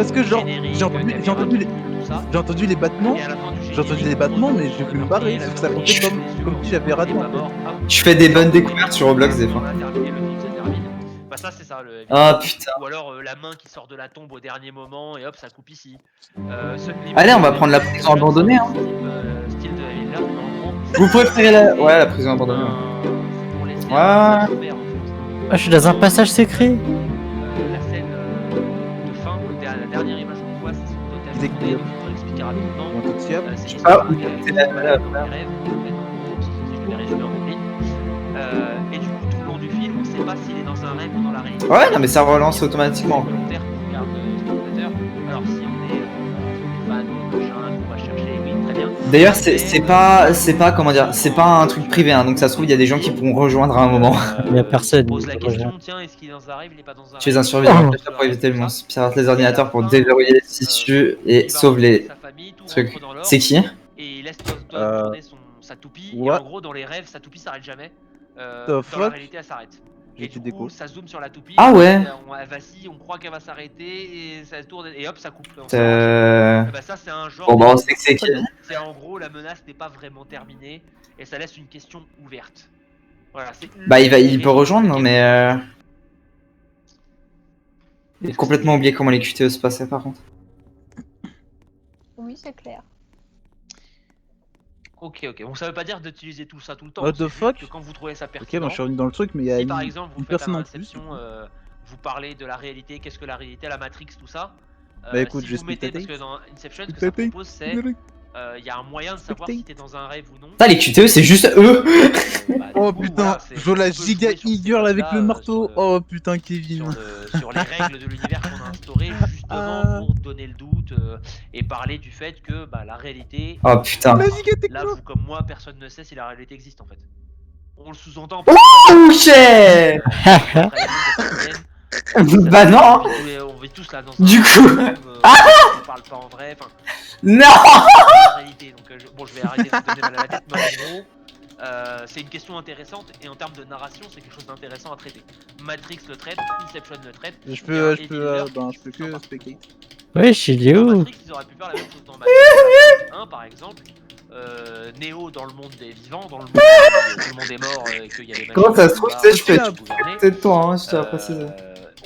Parce que genre, générique, j'ai entendu les battements, et à la fin du j'ai entendu générique, les battements, mais j'ai on voulu me voit barrer, la sauf que ça mort comptait qui comme, les yeux, comme si j'avais raté on est en pas fait. mort. Ah, Je fais des bonnes découvertes sur Roblox des fois. on a terminé, le film se termine. Bah ça c'est ça le Ah putain. ou alors la main qui sort de la tombe au dernier moment et hop ça coupe ici. Allez, on va prendre la prison abandonnée, hein. Style de David Lynch, mais en gros. Vous préférez la... Ouais, la prison abandonnée. C'est pour laisser Ouais. un message ouvert, en fait. Ah, je suis dans un passage secret. La scène de fin, la dernière image qu'on voit, c'est son totem. Il est clair. Pour l'expliquer rapidement. Bon, tout de suite. C'est sais l'histoire pas où d'un gars c'est qui la- se balade dans les rêves, en fait, en gros, si je devais résumer en une ligne. Et du coup, tout le long du film, on sait pas s'il est dans un rêve ou dans la réalité. Ouais, non, mais ça relance automatiquement. C'est volontaire qu'on regarde le spectateur. Alors, si on est fan de machin, qu'on va chercher, oui, très bien. D'ailleurs, c'est pas, comment dire, c'est pas un truc privé, hein, donc ça se trouve, il y a des gens qui pourront rejoindre à un moment. Il y a personne. Pose la question, tiens, est-ce qu'il est dans un rêve, il est pas dans un rêve. Tu es un survivant pour éviter le monstre, pirate les ordinateurs pour déverrouiller les tissus et sauve les trucs. C'est qui? Et il laisse tourner sa toupie. Et ouais. en gros, dans les rêves, sa toupie s'arrête jamais. Dans la fuck. réalité, elle s'arrête. J'ai Et été du coup, déco. ça zoome sur la toupie. Ah ouais. Elle vacille, on croit qu'elle va s'arrêter et ça tourne et hop, ça coupe. Bah Ça, c'est un genre. bon, bah on sait que c'est qui. C'est en gros, la menace n'est pas vraiment terminée et ça laisse une question ouverte. Voilà, Bah il peut rejoindre, non mais J'ai complètement oublié comment les QTE se passaient par contre. Oui, c'est clair. Ok, bon, ça veut pas dire d'utiliser tout ça tout le temps. What the c'est juste fuck? que quand vous trouvez ça Ok, pertinent. moi je suis revenu dans le truc, mais il y a Si par exemple vous une faites personne à en plus. Inception, vous parlez de la réalité, qu'est-ce que la réalité, la Matrix, tout ça. Bah écoute, si je vous mettez, spectateur. parce que dans Inception, ce que ça propose, c'est il y a un moyen de savoir si t'es dans un rêve ou non. Putain, les QTE c'est juste eux. Oh putain, je la giga e-girl avec le marteau. Oh putain, Kevin. Sur les règles de l'univers qu'on a instauré justement pour donner le doute et parler du fait que la réalité. Oh putain. Là, vous comme moi, personne ne sait si la réalité existe en fait. On le sous-entend. Ok. Bah non. On vit tous là dans un Du coup. on parle pas en vrai. Non. La réalité. Donc bon, je vais arrêter de me donner mal à la tête, mais en gros. C'est une question intéressante et en termes de narration, c'est quelque chose d'intéressant à traiter. Matrix le traite, Inception le traite. Je peux que spectator. Wesh, il est Dans où? Matrix, ils auraient pu faire la même chose dans Matrix 1 par exemple. Neo dans le monde des vivants, dans le monde où tout le monde est mort et qu'il y a des machines. Comment ça se trouve, tu sais, je fais gouverner. peut-être toi, hein, je tiens à préciser.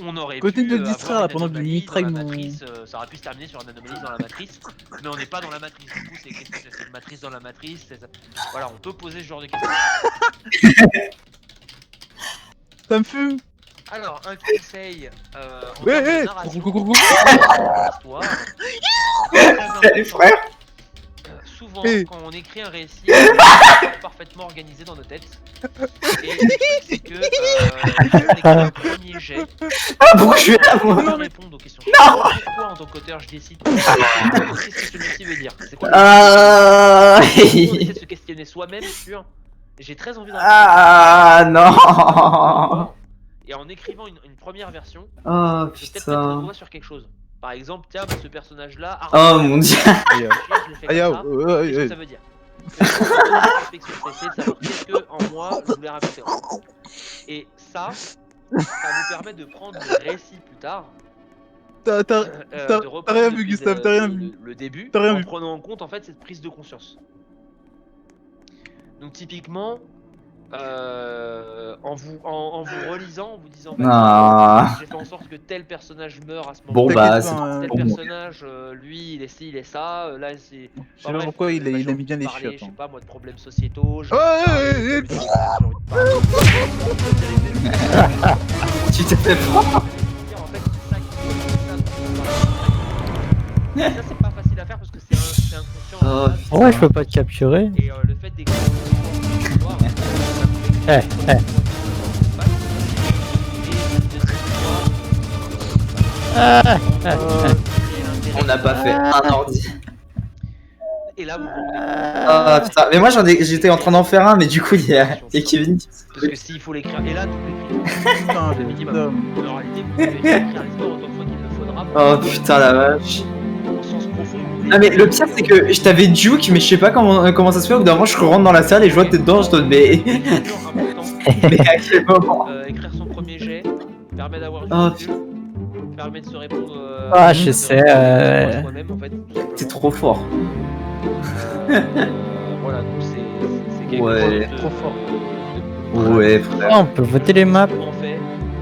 On aurait Côté pu de le distraire avoir là, pendant une que je anomalie mitraille dans la mon- matrice, ça aurait pu se terminer sur une anomalie dans la matrice, mais on n'est pas dans la matrice. Du coup, c'est qu'est-ce que c'est une matrice dans la matrice. Voilà, on peut poser ce genre de questions. Ça me fume. Alors, un conseil en Ouais, termes de ouais. narration, histoire. Salut frère. Souvent, Hey. quand on écrit un récit, c'est parfaitement organisé dans nos têtes. Et le truc, c'est que on écrit un premier jet. Ah pourquoi je suis là On moi? peut répondre aux questions. Pourquoi en tant qu'auteur je décide qu'est-ce que celui-ci veut dire? C'est quoi on essaie de se questionner soi-même sur. J'ai très envie d'en Ah non. Et en écrivant une première version, Oh je vais peut-être mettre le putain. doigt sur quelque chose. Par exemple, tiens, ce personnage-là. Oh mon dieu. Aïe, Je l'ai fait aïe, comme ça. aïe, Qu'est-ce que aïe. ça veut dire? Essayer de savoir qu'est-ce que en moi je voulais raconter. Et ça vous permet de prendre le récit plus tard. T'as De reprendre rien vu, depuis Gustave, t'as rien vu. le début, T'as rien en vu. prenant en compte en fait cette prise de conscience. Donc typiquement, en vous relisant, en vous disant Ah. j'ai fait en sorte que tel personnage meurt à ce Bon moment-là. bah T'inquiète c'est pas, hein. Tel pour moi. personnage, lui, il est ci, il est ça. Là, c'est. Je sais pas pourquoi il j'ai aime envie bien de les parler, chiottes. Je sais hein. pas moi de problèmes sociétaux. J'ai Ouais, envie de parler ouais, de ouais, politique, j'ai envie de parler. Tu t'es fait prendre. En fait, c'est ça qui ça c'est pas facile à faire parce que c'est inconscient. Oh, Pourquoi je peux pas te capturer? Et le fait d'écrire une histoire, On n'a pas fait un ordi. Et là, vous Ah putain, mais moi j'étais en train d'en faire un, mais du coup il y a Kevin qui parce que s'il faut l'écrire, et là, tout l'écrire. Putain, Le minimum. putain. En réalité, vous pouvez écrire l'histoire autant de fois qu'il le faudra. Oh putain la vache. Au sens profond. Ah mais le pire c'est que je t'avais juke mais je sais pas comment ça se fait, au bout d'un moment je rentre dans la salle et je vois que t'es dedans, je te dis mais... C'est toujours important. mais à quel moment? Écrire son premier jet permet d'avoir du Oh, recul. permet de se répondre. Ah, je de sais, répondre à soi-même, en fait, tout simplement. T'es trop fort. Voilà, donc c'est quelque Ouais. chose de Trop fort. Ouais, pratique. frère. Ah, on peut voter les maps. En fait,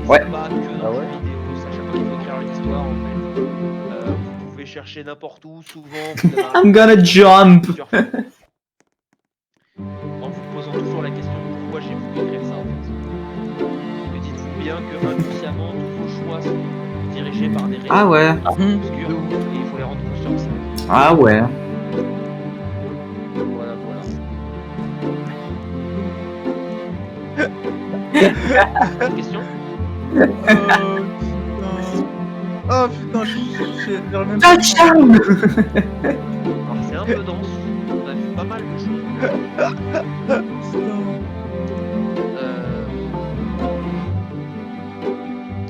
Ouais. c'est pas que dans Ah le ouais jeu vidéo, c'est à chaque fois qu'il faut écrire une histoire en fait. Vous pouvez chercher n'importe où, souvent vous avez un I'm gonna jump. plusieurs fois. En vous posant toujours la question pourquoi j'ai voulu écrire ça en fait. Mais dites-vous bien que inconsciemment tous vos choix sont dirigés par des raisons Ah ouais. obscures et il faut les rendre conscients de ça. Ah ouais. Voilà, voilà. Une question? Oh putain, je vais même pas. Touchdown. Alors c'est un peu dense, on a vu pas mal de choses.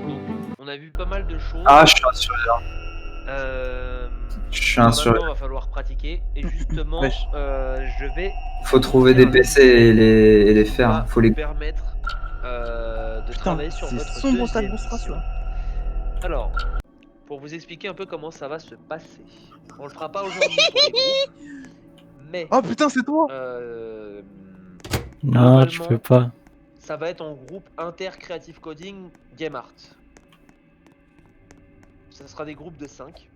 Donc, on a vu pas mal de choses. Ah, je suis un survivant. Je suis un Maintenant, survivant. il va falloir pratiquer. Et justement, Wesh. je vais. Faut trouver des PC et les faire. Ça Faut vous les. permettre de Putain, travailler sur c'est votre sombre ta deuxième grosse race mission. là. Alors, pour vous expliquer un peu comment ça va se passer. On le fera pas aujourd'hui pour les groupes, mais Oh putain, c'est toi. Non, tu globalement, peux pas. ça va être en groupe inter Creative Coding Game Art. Ça sera des groupes de 5.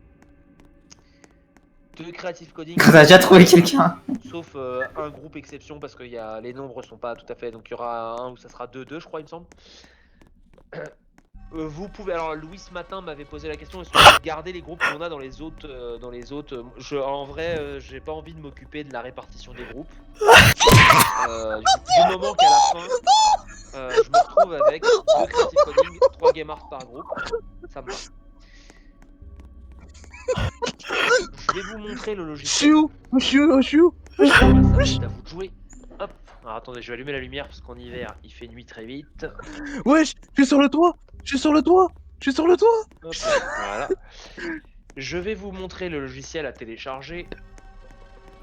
2 Creative Coding. T'as déjà trouvé quelqu'un? Sauf un groupe exception parce que les nombres sont pas tout à fait. Donc il y aura un où ça sera 2-2, je crois, il me semble. Vous pouvez. Alors Louis ce matin m'avait posé la question, est-ce qu'on peut garder les groupes qu'on a dans les autres en vrai, j'ai pas envie de m'occuper de la répartition des groupes. Du moment qu'à la fin, je me retrouve avec 2 Creative Coding, 3 Game Art par groupe, ça me va. Je vais vous montrer le logiciel. Je suis où Voilà, ça va être à vous de jouer. Hop. Alors attendez, je vais allumer la lumière parce qu'en hiver il fait nuit très vite. Wesh, je suis sur le toit. Hop, Voilà. Je vais vous montrer le logiciel à télécharger.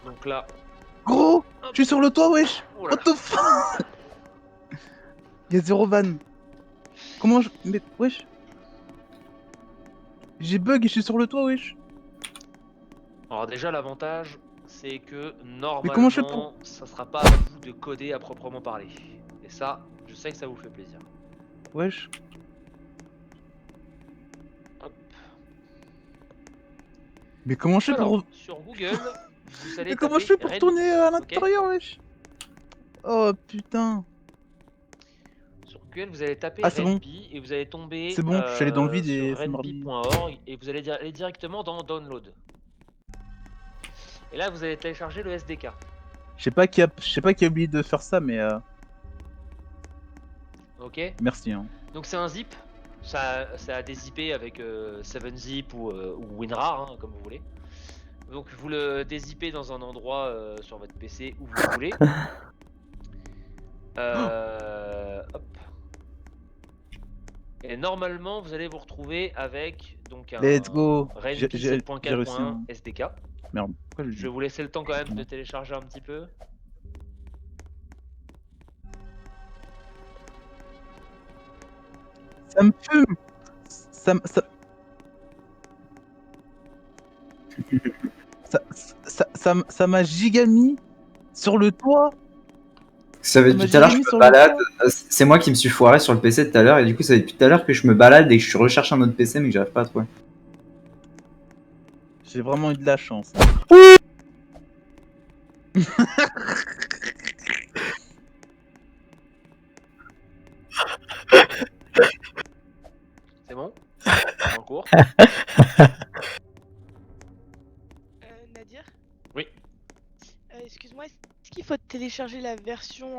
Donc là. gros, je suis sur le toit, wesh. Oh là What the fuck. Y'a 0 van. Comment je. Mais wesh. J'ai bug et je suis sur le toit, wesh. Alors déjà l'avantage c'est que Mais comment je fais normalement ça sera pas à vous de coder à proprement parler. Et ça, je sais que ça vous fait plaisir. Wesh. Hop. Mais comment je fais Alors, pour. sur Google, vous allez Mais comment je fais pour taper retourner à Red- l'intérieur, wesh. Oh putain. Sur Google, vous allez taper Ah, c'est bon. Redby et vous allez tomber C'est bon, je suis allé dans le vide et sur ça m'a remis. redby.org et vous allez aller directement dans Download. Et là, vous allez télécharger le SDK. Je sais pas qui a oublié de faire ça, mais Ok. merci. Hein. Donc c'est un zip. Ça a des IP avec 7zip ou WinRAR, hein, comme vous voulez. Donc vous le dézippez dans un endroit sur votre PC où vous voulez. Hop. Et normalement, vous allez vous retrouver avec donc un Let's go. Redby J'ai réussi. 7.4.1 Hein. SDK. Merde. Pourquoi Je vais vous laisser le temps quand même de télécharger un petit peu. Ça me fume. Ça m'a giga mis sur le toit. Ça fait depuis tout à l'heure que je me balade. C'est moi qui me suis foiré sur le PC tout à l'heure et du coup ça fait depuis tout à l'heure que je me balade et que je recherche un autre PC mais que j'arrive pas à trouver. J'ai vraiment eu de la chance. C'est bon? En cours. Nadir? Oui. Excuse-moi, est-ce qu'il faut télécharger la version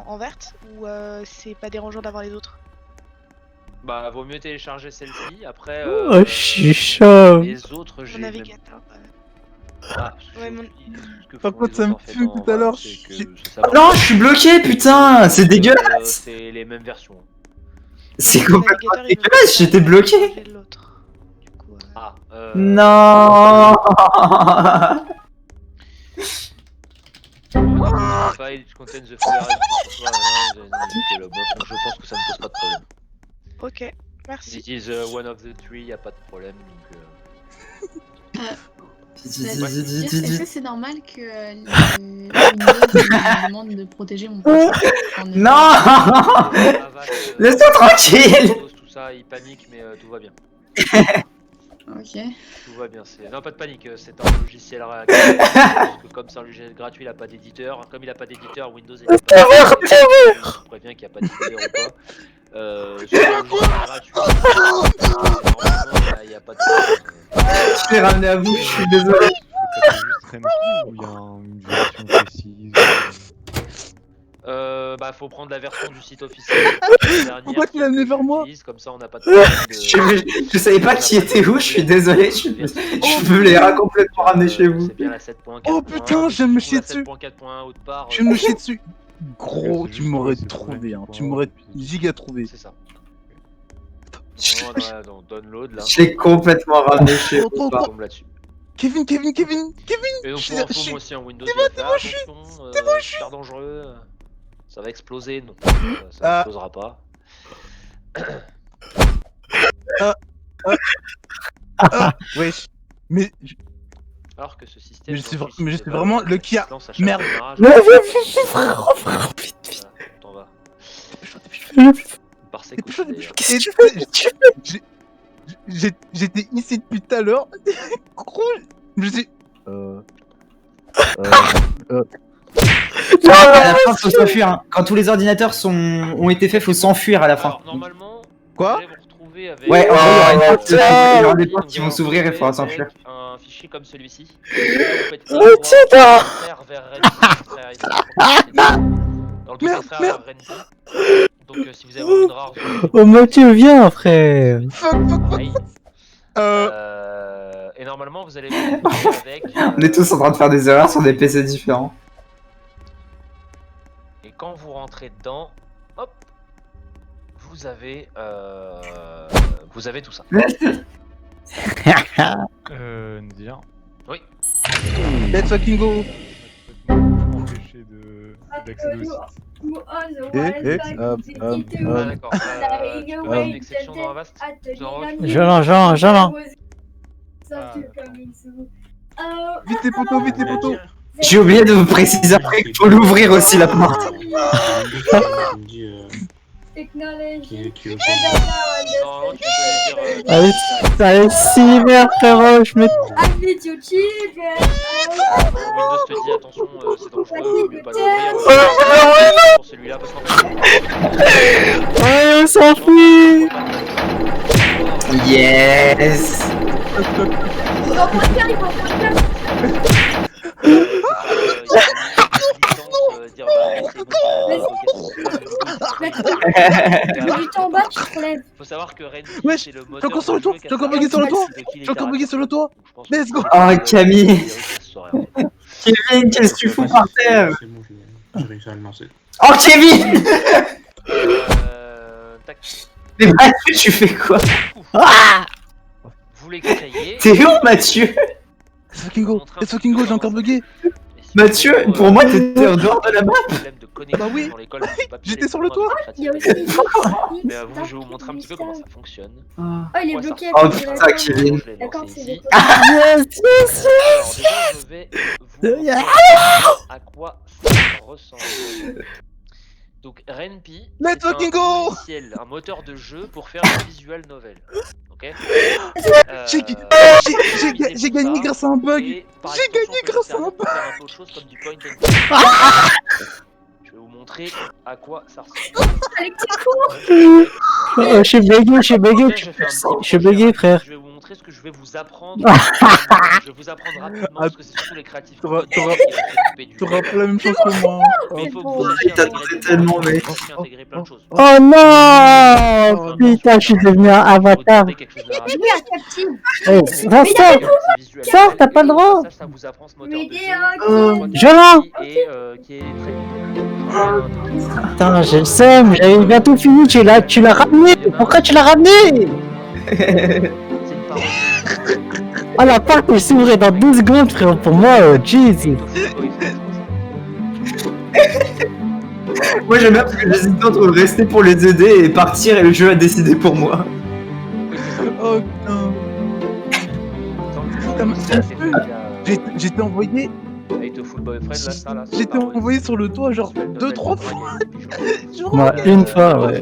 en verte ou c'est pas dérangeant d'avoir les autres? Bah, vaut mieux télécharger celle-ci. Après, Oh, je suis chaud. les autres, j'ai Mon même... navigateur. Ah, parce que Ouais, j'ai mon- oublié ce que Par font contre, les ça me autres, en fait, fume en tout à vrai, l'heure, c'est que je- ça va. Non, je suis bloqué, putain, c'est dégueulasse. C'est les mêmes versions. C'est Mon complètement navigateur, il veut dégueulasse, pas j'étais bloqué. télécharger l'autre. Du coup, Ah, Non. File contains the full array. Voilà, je pense que ça ne pose pas de problème. ok. Merci. It is one of the three, y a pas de problème. Donc, Est-ce que c'est normal que Windows me demande de protéger mon PC Non Avast, Laisse-moi tranquille. Windows, tout ça, il panique, mais tout va bien. Ok. Tout va bien. Non, pas de panique. C'est un logiciel gratuit. Parce que comme c'est un logiciel gratuit, il a pas d'éditeur. Comme il a pas d'éditeur, Windows il a pas d'éditeur. Je préviens qu'il n'y a pas d'éditeur ou pas. C'est un logiciel gratuit. Normalement, il n'y a pas de. Je l'ai ramené à vous, je suis désolé. Juste Renpi ou il y a une version précise Bah, faut prendre la version du site officiel. Pourquoi tu l'as amené vers moi? Comme ça, on n'a pas de problème de... Je savais pas qui était où, je suis désolé. Je veux les complètement ramener chez vous. C'est bien la 7.4. Oh putain, je vais me chier dessus. 7.4.1 autre part. Je vais me chier dessus. Gros, c'est tu juste m'aurais c'est trouvé, hein. pour Tu un m'aurais puis- giga trouvé. C'est ça. Non, download là. Je l'ai complètement ramené chez vous. Trop, On tombe là-dessus. Kevin. Et donc Je pour suis- info, je suis- moi aussi en Windows, j'ai fait attention, super dangereux. Ça va exploser, non. Ça explosera pas. Wesh. Mais Alors que ce système. Mais je suis dans vra- lequel mais je c'est suis pas- vraiment le qui a- se lance à chaque Merde. démarrage. Frérot, Voilà, t'en vas. Par ses Et- coups, d'ailleurs. et- j'étais ici depuis tout à l'heure. Gros, je suis. À la fin, faut s'enfuir. Hein. Quand tous les ordinateurs ont été faits, faut s'enfuir à la fin. Alors, normalement, Quoi vous allez vous retrouver avec. Ouais, en gros, il y aura une porte qui putain. s'ouvre, il y aura des Donc, portes qui vous vont allez s'ouvrir et il vous faudra retrouver s'enfuir. avec un fichier comme celui-ci. Oh, putain. Dans le doute, Merde, frère merde. Renpi. Donc, si vous avez une rare. Oh Mathieu, viens frère. Pareil. Et normalement, vous allez vous retrouver avec. On est tous en train de faire des erreurs sur des PC différents. Et quand vous rentrez dedans, hop, vous avez tout ça. Nadir. Oui. Let's fucking go. Empêcher d'accéder au site. Ah, d'accord. Tu peux faire une exception dans Avast. J'en. Vite les poteaux, vite les poteaux. J'ai oublié de vous préciser après qu'il faut l'ouvrir aussi la porte. Technologie. Normalement, tu peux lui dire. Allez, allez, cyber frérot, je me. Admit your children. Windows te dit attention, c'est dangereux, n'oublie pas d'ouvrir. Pour celui-là, parce qu'en fait. Ouais, on s'enfuit. Yes. Il va pas faire, il va pas faire. Du temps en bas, tu te relèves. Faut savoir que Renpi, Wesh, c'est le j'ai moteur. encore sur le toit, j'ai encore bugué sur le toit. J'ai encore bugué sur le toit. Let's go. Oh, Camille. Kevin, qu'est-ce que tu fous par terre? C'est bon, j'ai réussi à le lancer. Oh, Kevin. Tac. Mais Mathieu, tu fais quoi? Vous l'extrayez. T'es où, Mathieu? Let's fucking go, j'ai encore bugué. Mathieu, pour moi, t'étais en dehors de la map. Bah oui. J'étais sur le toit. Il y a aussi une Mais vous, je vais vous montrer un petit peu comment ça fonctionne. Oh, il est bloqué Oh, avec putain, Kevin. D'accord, c'est des Yes, yes, Alors déjà, je vais vous montrer à quoi ça ressemble. Donc Renpi, Let's c'est un fucking go. logiciel, un moteur de jeu pour faire des visual novels. Ok. J'ai gagné grâce à un bug. Et, par J'ai extension, gagné peut grâce à servir un pour faire un peu autre chose comme du point and click. Je vais vous montrer à quoi ça ressemble. Avec tes cours. Je suis bugué, Ok, je vais faire un petit je suis projet bugué rapide. frère. Je vais vous montrer ce que je vais vous apprendre. Je vais vous apprendre rapidement parce que c'est surtout les créatifs. T'auras- qui vont s'occuper du T'auras jeu. pas la même chance que moi. Mais il faut que bon. vous sachiez Il t'a intégrer tenté des tellement, choses, mec. il faut aussi intégrer plein de choses. Oh non. Putain, je suis devenu un avatar. Regardez quelque chose de rapide. Oui, un captive. Eh, Rasta, ça, t'as pas le droit. Ça vous apprend ce moteur Mais de des jeu. Violent. Et qui est très Putain, j'ai le seum, j'avais bientôt fini, tu l'as ramené. Pourquoi tu l'as ramené? C'est une parole. Oh la porte elle s'ouvrait dans 2 secondes frérot, pour moi, jeez. Moi, j'aime bien parce que j'hésitais entre rester pour les aider et partir et le jeu a décidé pour moi. Oh putain. Comme j'étais envoyé. Avec ton full boyfriend là, ça là. J'étais envoyé sur le toit genre 2-3 fois. Moi, une fois, ouais.